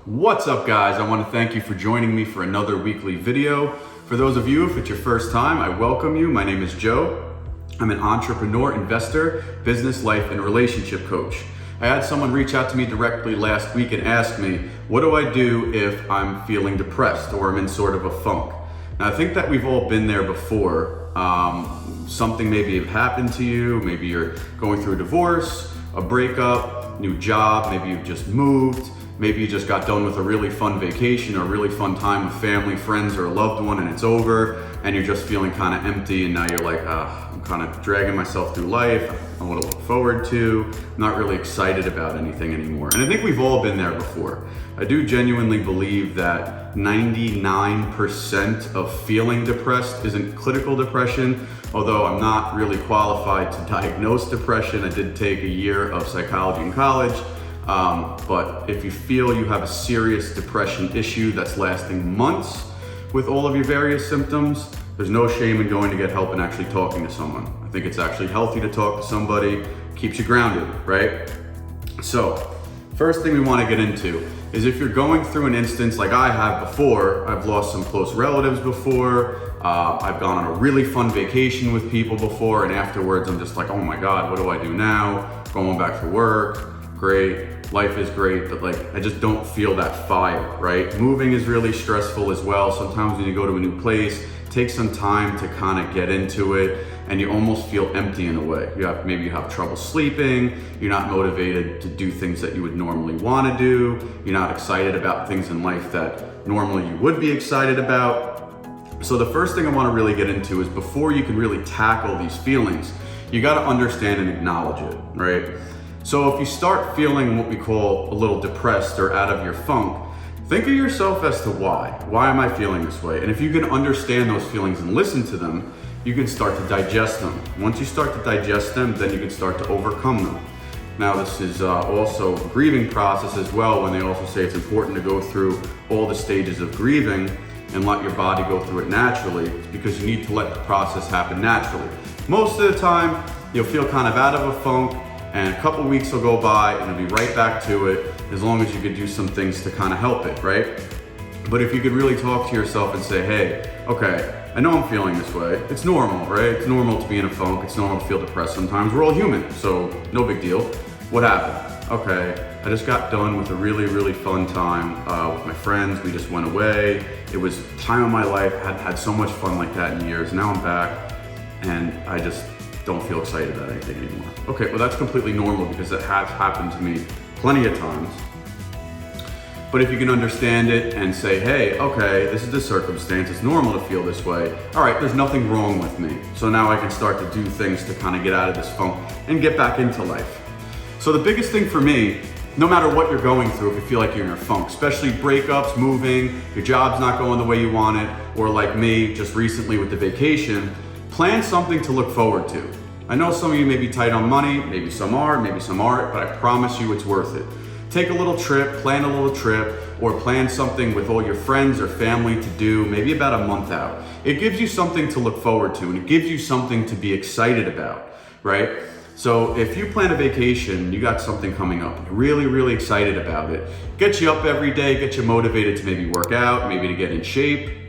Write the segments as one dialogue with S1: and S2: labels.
S1: What's up, guys? I want to thank you for joining me for another weekly video. For those of you, if it's your first time, I welcome you. My name is Joe. I'm an entrepreneur, investor, business, life, and relationship coach. I had someone reach out to me directly last week and ask me, what do I do if I'm feeling depressed or I'm in sort of a funk? Now, I think that we've all been there before. Something maybe have happened to you. Maybe you're going through a divorce, a breakup, new job. Maybe you've just moved. Maybe you just got done with a really fun vacation or a really fun time with family, friends, or a loved one, and it's over, and you're just feeling kind of empty, and now you're like, I'm kind of dragging myself through life. I want to look forward to. I'm not really excited about anything anymore. And I think we've all been there before. I do genuinely believe that 99% of feeling depressed isn't clinical depression, although I'm not really qualified to diagnose depression. I did take a year of psychology in college. But if you feel you have a serious depression issue that's lasting months with all of your various symptoms, there's no shame in going to get help and actually talking to someone. I think it's actually healthy to talk to somebody, keeps you grounded, right? So, first thing we want to get into is if you're going through an instance like I have before. I've lost some close relatives before, I've gone on a really fun vacation with people before, and afterwards I'm just like, oh my God, what do I do now? Going back to work, great, life is great, but like I just don't feel that fire, right? Moving is really stressful as well. Sometimes when you go to a new place, take some time to kind of get into it, and you almost feel empty in a way. Maybe you have trouble sleeping, you're not motivated to do things that you would normally want to do, you're not excited about things in life that normally you would be excited about. So the first thing I want to really get into is before you can really tackle these feelings, you got to understand and acknowledge it, right? So if you start feeling what we call a little depressed or out of your funk, think of yourself as to why. Why am I feeling this way? And if you can understand those feelings and listen to them, you can start to digest them. Once you start to digest them, then you can start to overcome them. Now, this is also a grieving process as well, when they also say it's important to go through all the stages of grieving and let your body go through it naturally. It's because you need to let the process happen naturally. Most of the time, you'll feel kind of out of a funk, and a couple weeks will go by and you'll be right back to it, as long as you could do some things to kind of help it, right? But if you could really talk to yourself and say, hey, okay, I know I'm feeling this way. It's normal, right? It's normal to be in a funk. It's normal to feel depressed sometimes. We're all human, so no big deal. What happened? Okay, I just got done with a really, really fun time with my friends. We just went away. It was a time of my life. I hadn't had so much fun like that in years. Now I'm back, and I just don't feel excited about anything anymore. Okay, well that's completely normal because that has happened to me plenty of times. But if you can understand it and say, hey, okay, this is the circumstance, it's normal to feel this way. All right, there's nothing wrong with me. So now I can start to do things to kind of get out of this funk and get back into life. So the biggest thing for me, no matter what you're going through, if you feel like you're in a funk, especially breakups, moving, your job's not going the way you want it, or like me, just recently with the vacation, plan something to look forward to. I know some of you may be tight on money, maybe some aren't, but I promise you it's worth it. Take a little trip, plan a little trip, or plan something with all your friends or family to do, maybe about a month out. It gives you something to look forward to, and it gives you something to be excited about, right? So if you plan a vacation, you got something coming up, you're really, really excited about it, get you up every day, get you motivated to maybe work out, maybe to get in shape,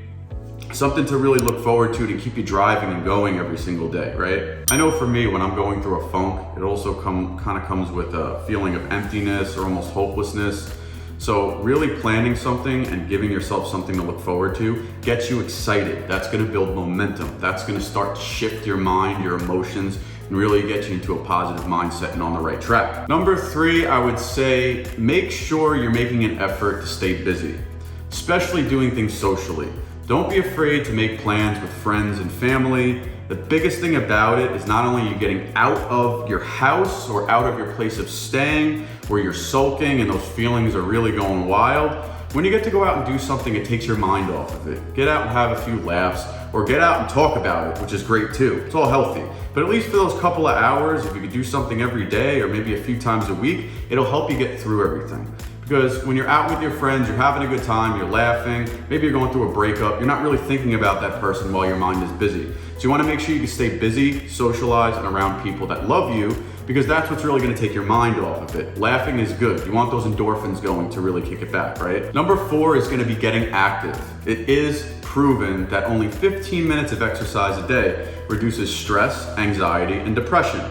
S1: something to really look forward to keep you driving and going every single day, right? I know for me, when I'm going through a funk, it also kind of comes with a feeling of emptiness or almost hopelessness. So really planning something and giving yourself something to look forward to gets you excited. That's gonna build momentum. That's gonna start to shift your mind, your emotions, and really get you into a positive mindset and on the right track. Number 3, I would say, make sure you're making an effort to stay busy, especially doing things socially. Don't be afraid to make plans with friends and family. The biggest thing about it is not only you getting out of your house or out of your place of staying where you're sulking and those feelings are really going wild. When you get to go out and do something, it takes your mind off of it. Get out and have a few laughs, or get out and talk about it, which is great too. It's all healthy. But at least for those couple of hours, if you could do something every day or maybe a few times a week, it'll help you get through everything. Because when you're out with your friends, you're having a good time, you're laughing, maybe you're going through a breakup, you're not really thinking about that person while your mind is busy. So you want to make sure you can stay busy, socialize, and around people that love you, because that's what's really gonna take your mind off of it. Laughing is good. You want those endorphins going to really kick it back, right? Number 4 is gonna be getting active. It is proven that only 15 minutes of exercise a day reduces stress, anxiety, and depression.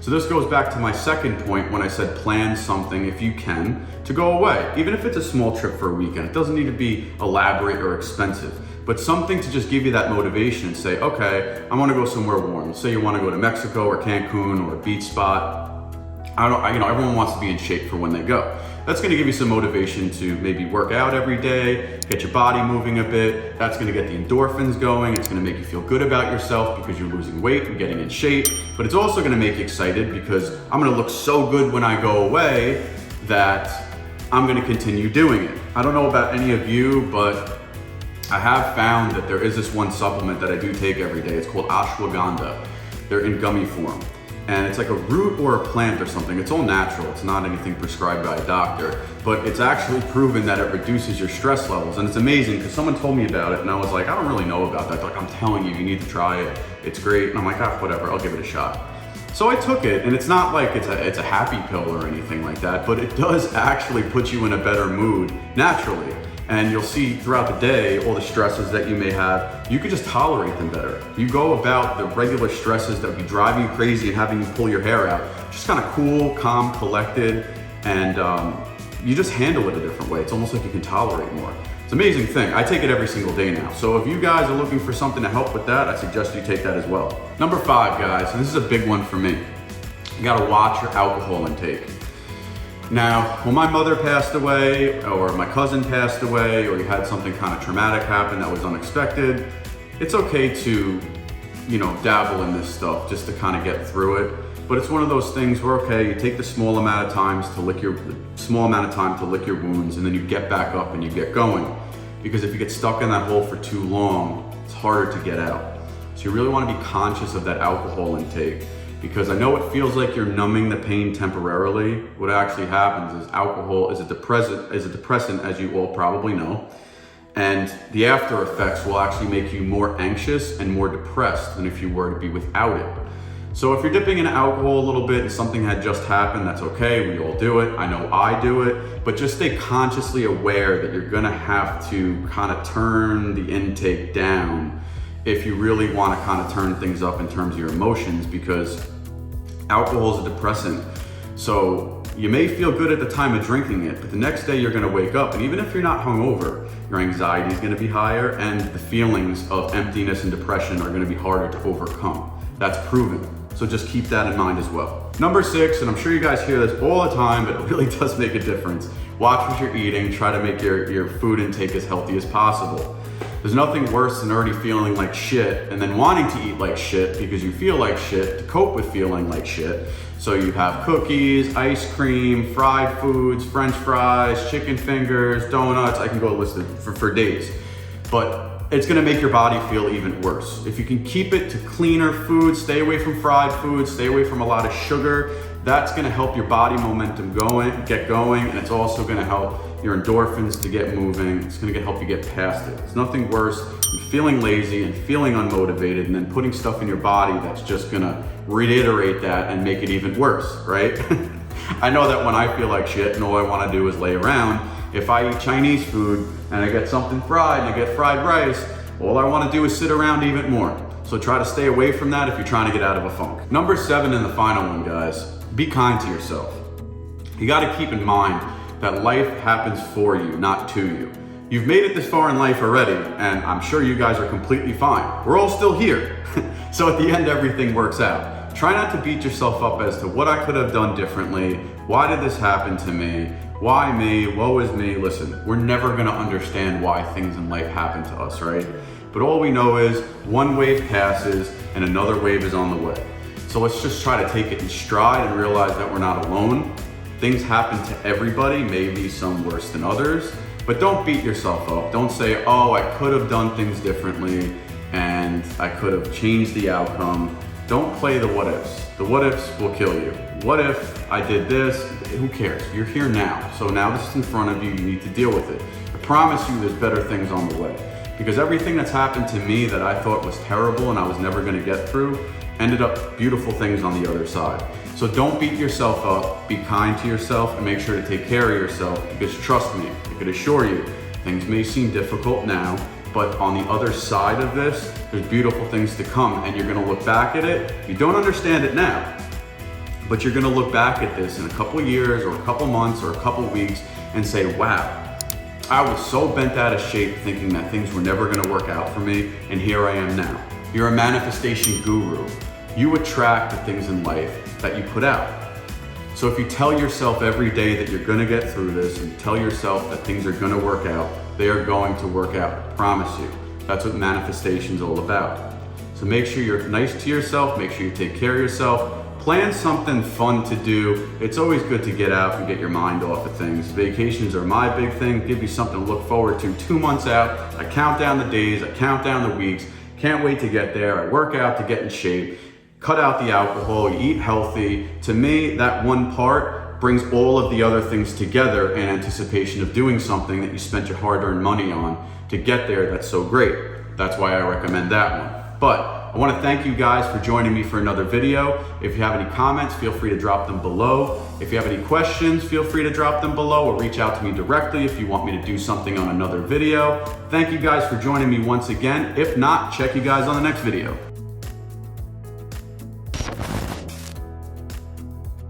S1: So this goes back to my second point when I said plan something, if you can, to go away. Even if it's a small trip for a weekend, it doesn't need to be elaborate or expensive, but something to just give you that motivation and say, okay, I wanna go somewhere warm. Say you wanna go to Mexico or Cancun or a beach spot. Everyone wants to be in shape for when they go. That's gonna give you some motivation to maybe work out every day, get your body moving a bit. That's gonna get the endorphins going. It's gonna make you feel good about yourself because you're losing weight and getting in shape. But it's also gonna make you excited because I'm gonna look so good when I go away that I'm gonna continue doing it. I don't know about any of you, but I have found that there is this one supplement that I do take every day. It's called ashwagandha. They're in gummy form. And it's like a root or a plant or something. It's all natural. It's not anything prescribed by a doctor, but it's actually proven that it reduces your stress levels. And it's amazing because someone told me about it and I was like, I don't really know about that. They're like, I'm telling you, you need to try it. It's great. And I'm like, whatever, I'll give it a shot. So I took it, and it's not like it's a happy pill or anything like that, but it does actually put you in a better mood naturally. And you'll see throughout the day, all the stresses that you may have, you can just tolerate them better. You go about the regular stresses that would be driving you crazy and having you pull your hair out, just kind of cool, calm, collected, and you just handle it a different way. It's almost like you can tolerate more. It's an amazing thing. I take it every single day now. So if you guys are looking for something to help with that, I suggest you take that as well. Number 5, guys, and this is a big one for me. You gotta watch your alcohol intake. Now, when my mother passed away, or my cousin passed away, or you had something kind of traumatic happen that was unexpected, it's okay to, dabble in this stuff just to kind of get through it. But it's one of those things where, okay, you take the small amount of time to lick your wounds, and then you get back up and you get going. Because if you get stuck in that hole for too long, it's harder to get out. So you really want to be conscious of that alcohol intake. Because I know it feels like you're numbing the pain temporarily. What actually happens is alcohol is a depressant, as you all probably know. And the after effects will actually make you more anxious and more depressed than if you were to be without it. So if you're dipping in alcohol a little bit and something had just happened, that's okay, we all do it. I know I do it, but just stay consciously aware that you're gonna have to kind of turn the intake down if you really want to kind of turn things up in terms of your emotions, because alcohol is a depressant. So you may feel good at the time of drinking it, but the next day you're going to wake up, and even if you're not hungover, your anxiety is going to be higher, and the feelings of emptiness and depression are going to be harder to overcome. That's proven. So just keep that in mind as well. Number 6, and I'm sure you guys hear this all the time, but it really does make a difference. Watch what you're eating. Try to make your food intake as healthy as possible. There's nothing worse than already feeling like shit and then wanting to eat like shit because you feel like shit to cope with feeling like shit. So you have cookies, ice cream, fried foods, French fries, chicken fingers, donuts. I can go list it for days. But it's gonna make your body feel even worse. If you can keep it to cleaner foods, stay away from fried foods, stay away from a lot of sugar, that's gonna help your body momentum get going, and it's also gonna help your endorphins to get moving. It's gonna help you get past it. It's nothing worse than feeling lazy and feeling unmotivated and then putting stuff in your body that's just gonna reiterate that and make it even worse, right? I know that when I feel like shit and all I wanna do is lay around, if I eat Chinese food and I get something fried and I get fried rice, all I wanna do is sit around even more. So try to stay away from that if you're trying to get out of a funk. Number 7 and the final one, guys, be kind to yourself. You gotta keep in mind that life happens for you, not to you. You've made it this far in life already, and I'm sure you guys are completely fine. We're all still here. So at the end, everything works out. Try not to beat yourself up as to what I could have done differently. Why did this happen to me? Why me? Woe is me. Listen, we're never gonna understand why things in life happen to us, right? But all we know is one wave passes and another wave is on the way. So let's just try to take it in stride and realize that we're not alone. Things happen to everybody, maybe some worse than others, but don't beat yourself up. Don't say, oh, I could have done things differently and I could have changed the outcome. Don't play the what ifs. The what ifs will kill you. What if I did this? Who cares? You're here now. So now this is in front of you, you need to deal with it. I promise you there's better things on the way. Because everything that's happened to me that I thought was terrible and I was never gonna get through, ended up beautiful things on the other side. So don't beat yourself up, be kind to yourself, and make sure to take care of yourself, because trust me, I can assure you, things may seem difficult now, but on the other side of this, there's beautiful things to come, and you're gonna look back at it. You don't understand it now, but you're gonna look back at this in a couple years or a couple months or a couple weeks and say, wow, I was so bent out of shape thinking that things were never gonna work out for me, and here I am now. You're a manifestation guru. You attract the things in life that you put out. So if you tell yourself every day that you're gonna get through this, and tell yourself that things are gonna work out, they are going to work out, I promise you. That's what manifestation is all about. So make sure you're nice to yourself, make sure you take care of yourself, plan something fun to do. It's always good to get out and get your mind off of things. Vacations are my big thing, give you something to look forward to 2 months out. I count down the days, I count down the weeks, can't wait to get there. I work out to get in shape, cut out the alcohol, you eat healthy. To me, that one part brings all of the other things together in anticipation of doing something that you spent your hard-earned money on to get there. That's so great. That's why I recommend that one. But I want to thank you guys for joining me for another video. If you have any comments, feel free to drop them below. If you have any questions, feel free to drop them below, or reach out to me directly if you want me to do something on another video. Thank you guys for joining me once again. If not, check you guys on the next video.